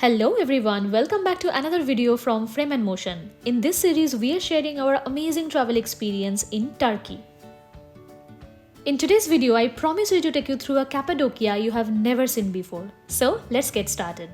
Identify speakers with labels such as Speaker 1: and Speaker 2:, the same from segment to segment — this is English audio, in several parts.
Speaker 1: Hello everyone, welcome back to another video from Frame and Motion. In this series, we are sharing our amazing travel experience in Turkey. In today's video, I promise you to take you through a Cappadocia you have never seen before. So, let's get started.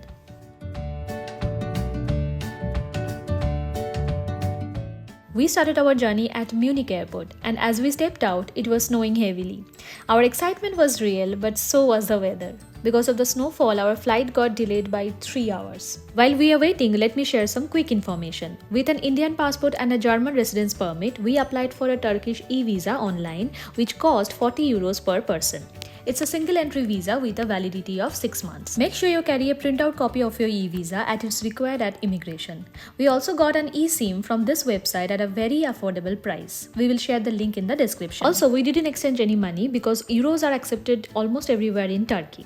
Speaker 1: We started our journey at Munich airport, and as we stepped out, it was snowing heavily. Our excitement was real, but so was the weather. Because of the snowfall, our flight got delayed by 3 hours. While we are waiting, let me share some quick information. With an Indian passport and a German residence permit, we applied for a Turkish e-visa online, which cost 40 euros per person. It's a single entry visa with a validity of 6 months. Make sure you carry a printout copy of your e-visa as it's required at immigration. We also got an eSIM from this website at a very affordable price. We will share the link in the description. Also, we didn't exchange any money because euros are accepted almost everywhere in Turkey.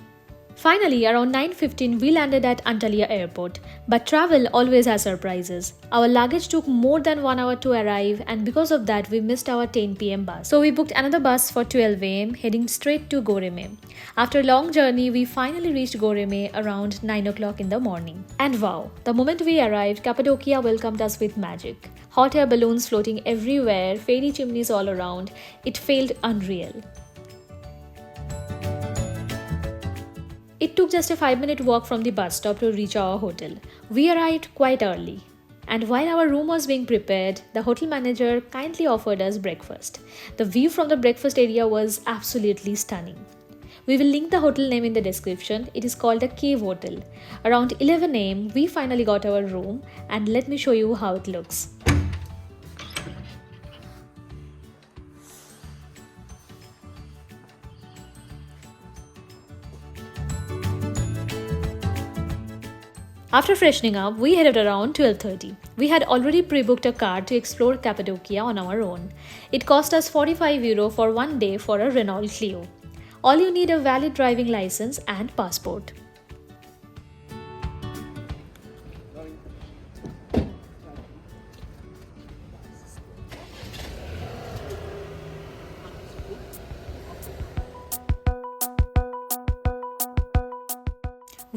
Speaker 1: Finally, around 9:15 we landed at Antalya airport, but travel always has surprises. Our luggage took more than 1 hour to arrive, and because of that we missed our 10 p.m. bus. So we booked another bus for 12 a.m. heading straight to Goreme. After a long journey, we finally reached Goreme around 9 o'clock in the morning. And wow, the moment we arrived, Cappadocia welcomed us with magic. Hot air balloons floating everywhere, fairy chimneys all around. It felt unreal. It took just a 5-minute walk from the bus stop to reach our hotel. We arrived quite early. And while our room was being prepared, the hotel manager kindly offered us breakfast. The view from the breakfast area was absolutely stunning. We will link the hotel name in the description. It is called a Cave Hotel. Around 11 am, we finally got our room, and let me show you how it looks. After freshening up, we headed around 12:30. We had already pre-booked a car to explore Cappadocia on our own. It cost us 45 euro for 1 day for a Renault Clio. All you need a valid driving license and passport.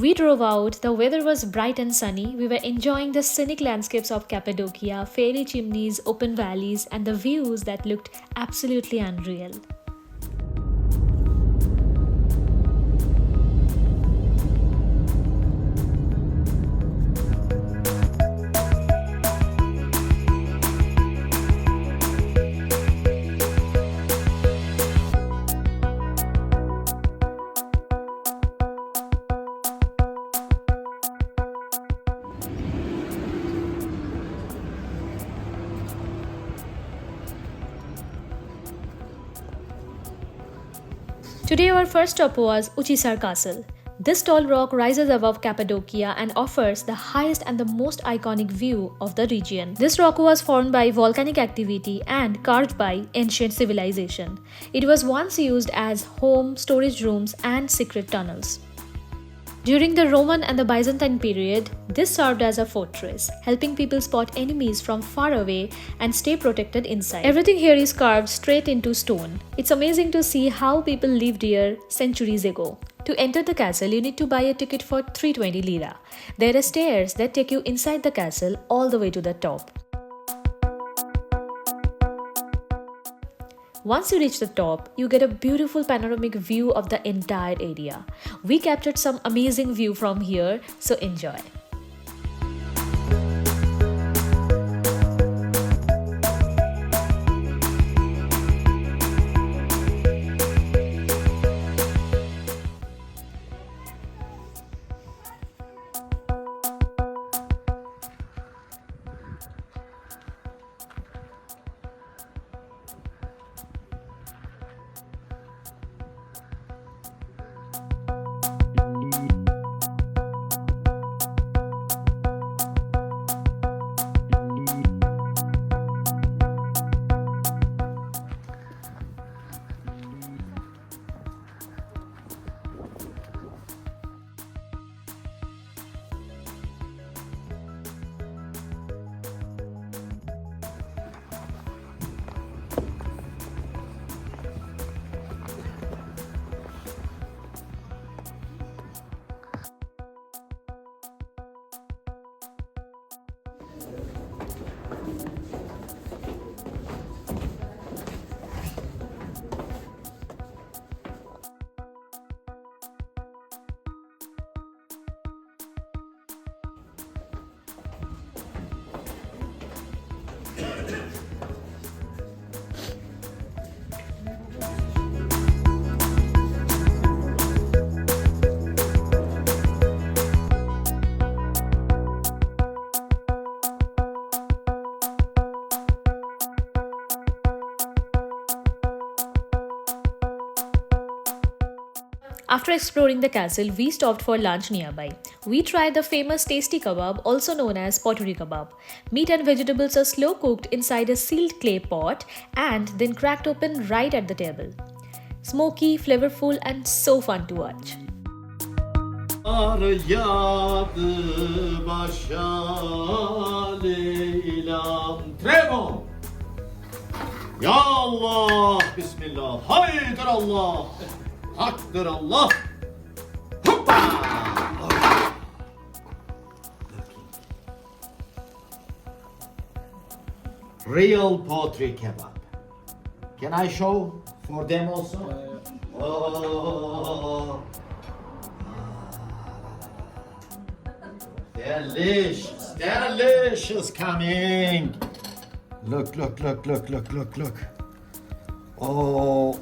Speaker 1: We drove out, the weather was bright and sunny, we were enjoying the scenic landscapes of Cappadocia, fairy chimneys, open valleys, and the views that looked absolutely unreal. Today our first stop was Uchisar Castle. This tall rock rises above Cappadocia and offers the highest and the most iconic view of the region. This rock was formed by volcanic activity and carved by ancient civilization. It was once used as home, storage rooms, and secret tunnels. During the Roman and the Byzantine period, this served as a fortress, helping people spot enemies from far away and stay protected inside. Everything here is carved straight into stone. It's amazing to see how people lived here centuries ago. To enter the castle, you need to buy a ticket for 320 lira. There are stairs that take you inside the castle all the way to the top. Once you reach the top, you get a beautiful panoramic view of the entire area. We captured some amazing view from here, so enjoy. After exploring the castle, we stopped for lunch nearby. We tried the famous tasty kebab, also known as pottery kebab. Meat and vegetables are slow cooked inside a sealed clay pot and then cracked open right at the table. Smoky, flavorful, and so fun to watch.
Speaker 2: Yağdı başa Leyla'm. Tremo! Ya Allah! Bismillah! Haydır Allah! Haktır Allah! Hoppa! Real poetry kebab. Can I show for them also? Oh. Delicious, delicious coming. Look. Oh.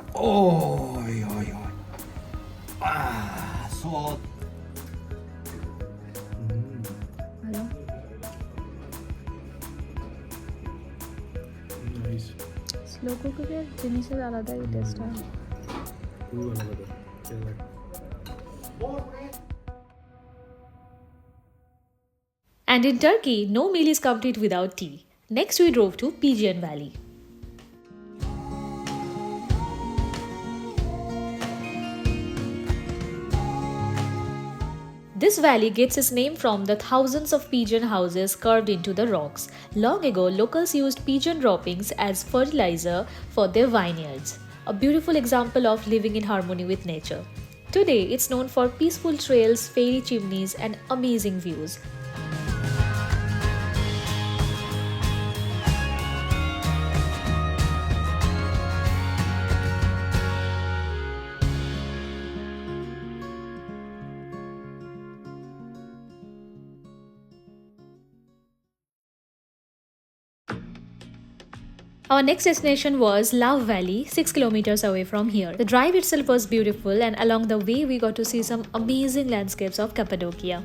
Speaker 2: So.
Speaker 3: Nice.
Speaker 1: Slow cook it, chimney se alada hi taste hai. And in Turkey, no meal is complete without tea. Next, we drove to Pigeon Valley. This valley gets its name from the thousands of pigeon houses carved into the rocks. Long ago, locals used pigeon droppings as fertilizer for their vineyards, a beautiful example of living in harmony with nature. Today, it's known for peaceful trails, fairy chimneys, and amazing views. Our next destination was Love Valley, 6 kilometers away from here. The drive itself was beautiful, and along the way we got to see some amazing landscapes of Cappadocia.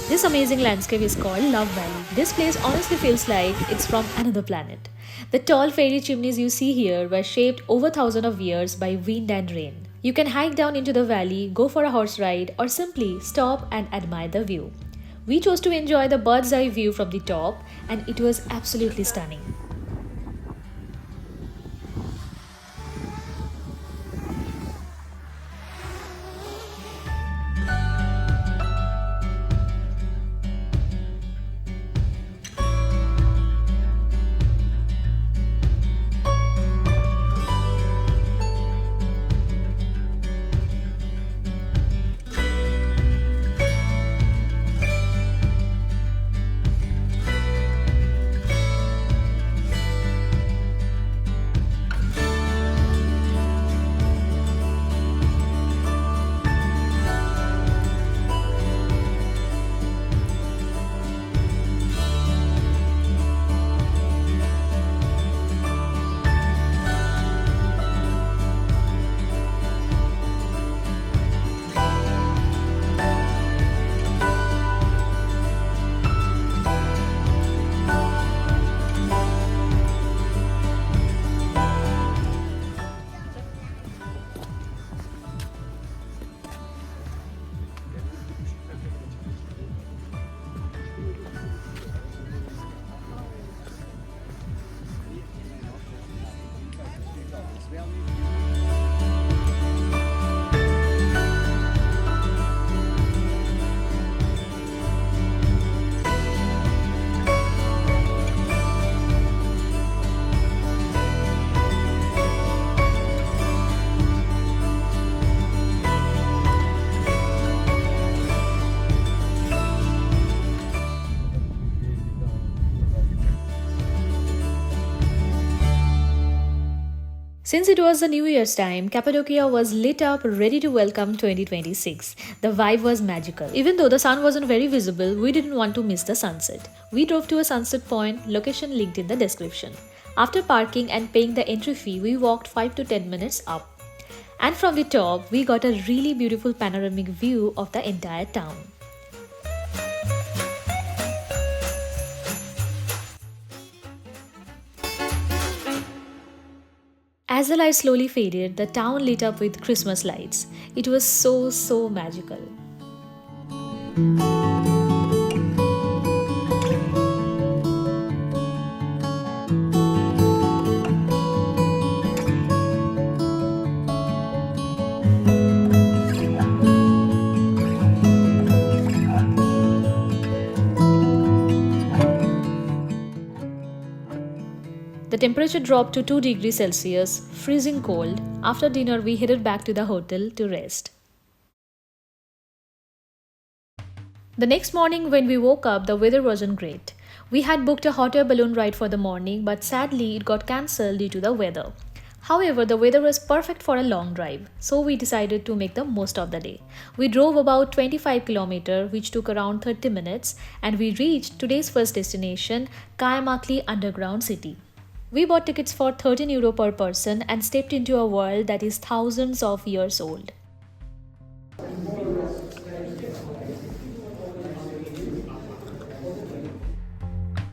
Speaker 1: This amazing landscape is called Love Valley. This place honestly feels like it's from another planet. The tall fairy chimneys you see here were shaped over thousands of years by wind and rain. You can hike down into the valley, go for a horse ride, or simply stop and admire the view. We chose to enjoy the bird's eye view from the top, and it was absolutely stunning. Since it was the New Year's time, Cappadocia was lit up, ready to welcome 2026. The vibe was magical. Even though the sun wasn't very visible, we didn't want to miss the sunset. We drove to a sunset point, location linked in the description. After parking and paying the entry fee, we walked 5 to 10 minutes up. And from the top, we got a really beautiful panoramic view of the entire town. As the light slowly faded, the town lit up with Christmas lights. It was so magical. The temperature dropped to 2 degrees Celsius, freezing cold. After dinner, we headed back to the hotel to rest. The next morning, when we woke up, the weather wasn't great. We had booked a hot air balloon ride for the morning, but sadly, it got cancelled due to the weather. However, the weather was perfect for a long drive, so we decided to make the most of the day. We drove about 25 km, which took around 30 minutes, and we reached today's first destination, Kaymakli Underground City. We bought tickets for €13 per person and stepped into a world that is thousands of years old.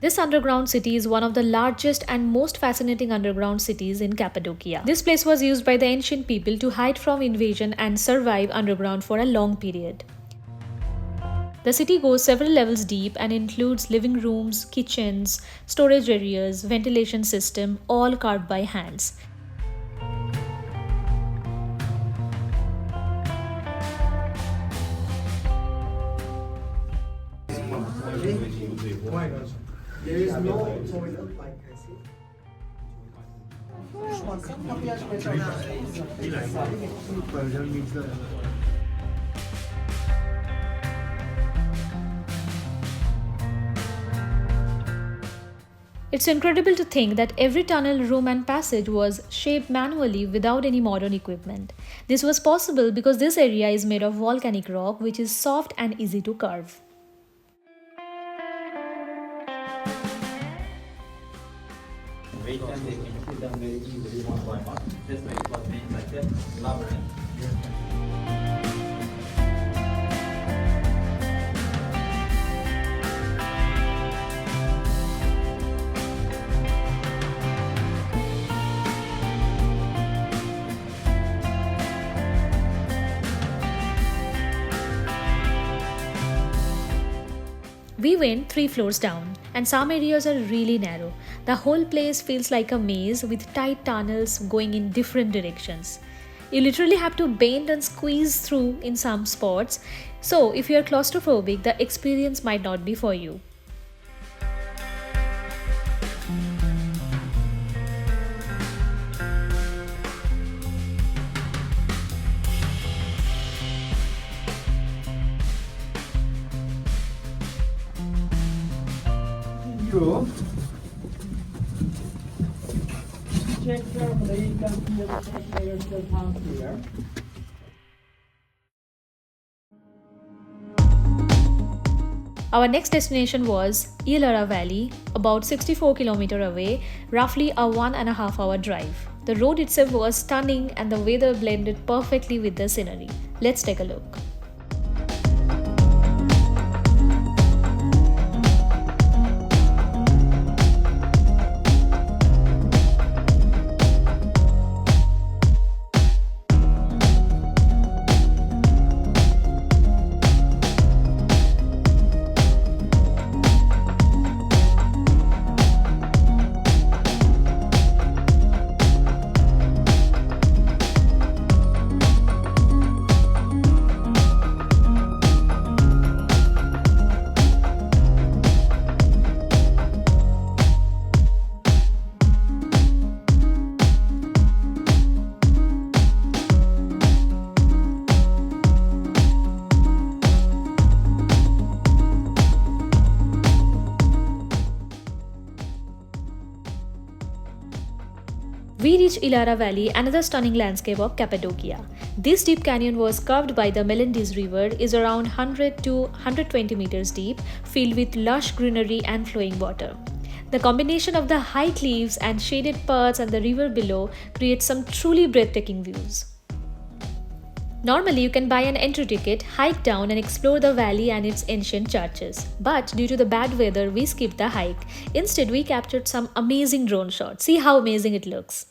Speaker 1: This underground city is one of the largest and most fascinating underground cities in Cappadocia. This place was used by the ancient people to hide from invasion and survive underground for a long period. The city goes several levels deep and includes living rooms, kitchens, storage areas, ventilation system, all carved by hands.
Speaker 3: There is no toilet like I see.
Speaker 1: It's incredible to think that every tunnel, room and passage was shaped manually without any modern equipment. This was possible because this area is made of volcanic rock, which is soft and easy to carve.
Speaker 2: Weight and they can sit down very easily one by one. Just like it was made like a labyrinth.
Speaker 1: We went 3 floors down, and some areas are really narrow. The whole place feels like a maze with tight tunnels going in different directions. You literally have to bend and squeeze through in some spots, so if you are claustrophobic, the experience might not be for you.
Speaker 3: You check carefully, you can see the check layers still found here.
Speaker 1: Our next destination was Ihlara Valley, about 64 km away, roughly a 1.5 hour drive. The road itself was stunning and the weather blended perfectly with the scenery. Let's take a look. We reached Ihlara Valley, another stunning landscape of Cappadocia. This deep canyon was carved by the Melendez River, is around 100 to 120 meters deep, filled with lush greenery and flowing water. The combination of the high cliffs and shaded paths and the river below creates some truly breathtaking views. Normally, you can buy an entry ticket, hike down and explore the valley and its ancient churches. But due to the bad weather, we skipped the hike. Instead, we captured some amazing drone shots. See how amazing it looks.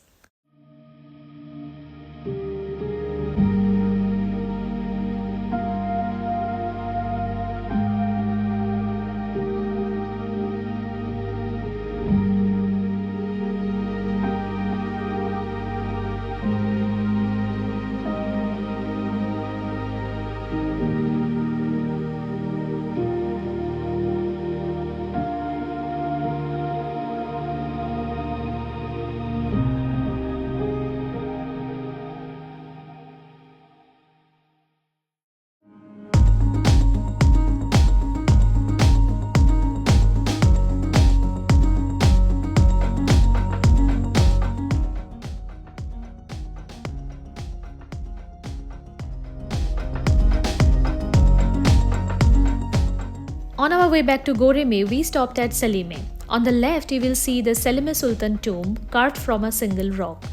Speaker 1: On our way back to Goreme, we stopped at Selime. On the left, you will see the Selime Sultan tomb carved from a single rock.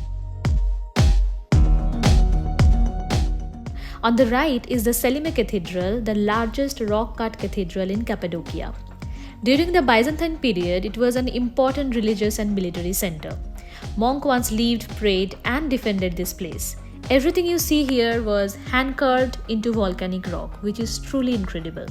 Speaker 1: On the right is the Selime Cathedral, the largest rock-cut cathedral in Cappadocia. During the Byzantine period, it was an important religious and military center. Monks once lived, prayed, and defended this place. Everything you see here was hand-carved into volcanic rock, which is truly incredible.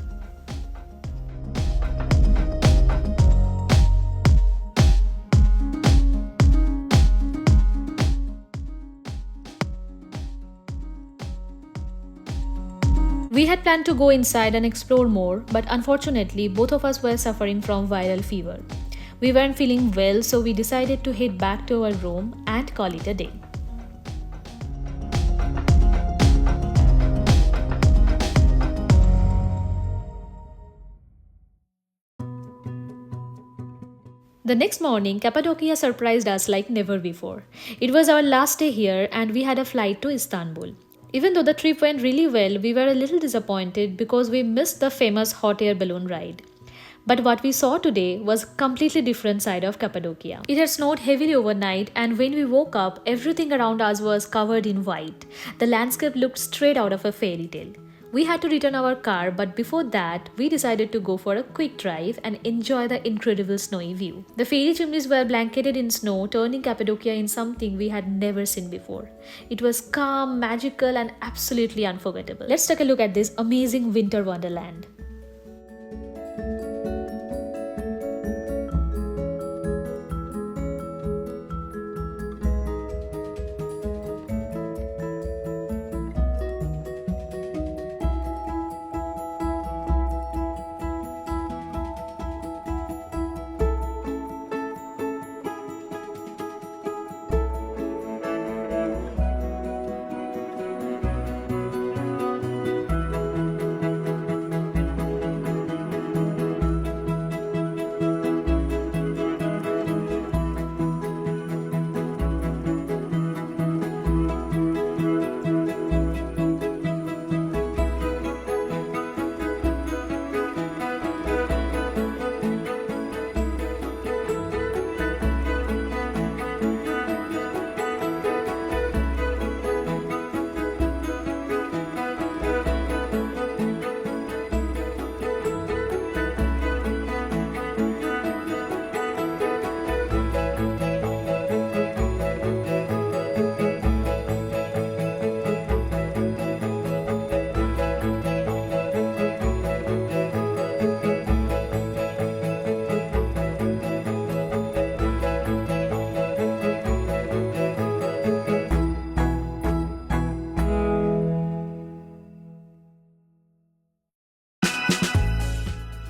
Speaker 1: We had planned to go inside and explore more, but unfortunately both of us were suffering from viral fever. We weren't feeling well, so we decided to head back to our room and call it a day. The next morning, Cappadocia surprised us like never before. It was our last day here and we had a flight to Istanbul. Even though the trip went really well, we were a little disappointed because we missed the famous hot air balloon ride. But what we saw today was a completely different side of Cappadocia. It had snowed heavily overnight, and when we woke up, everything around us was covered in white. The landscape looked straight out of a fairy tale. We had to return our car, but before that, we decided to go for a quick drive and enjoy the incredible snowy view. The fairy chimneys were blanketed in snow, turning Cappadocia in something we had never seen before. It was calm, magical, and absolutely unforgettable. Let's take a look at this amazing winter wonderland.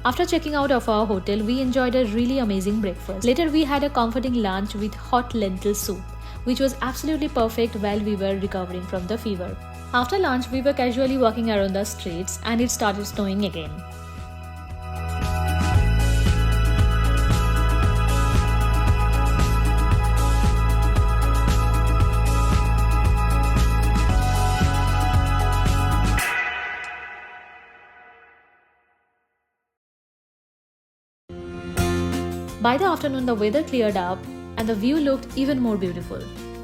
Speaker 1: After checking out of our hotel, we enjoyed a really amazing breakfast. Later, we had a comforting lunch with hot lentil soup, which was absolutely perfect while we were recovering from the fever. After lunch, we were casually walking around the streets and it started snowing again. By the afternoon, the weather cleared up and the view looked even more beautiful.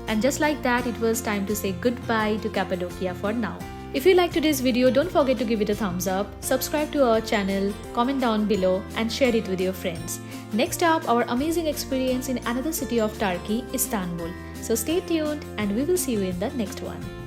Speaker 1: And just like that, it was time to say goodbye to Cappadocia for now. If you liked today's video, don't forget to give it a thumbs up, subscribe to our channel, comment down below and share it with your friends. Next up, our amazing experience in another city of Turkey, Istanbul. So stay tuned and we will see you in the next one.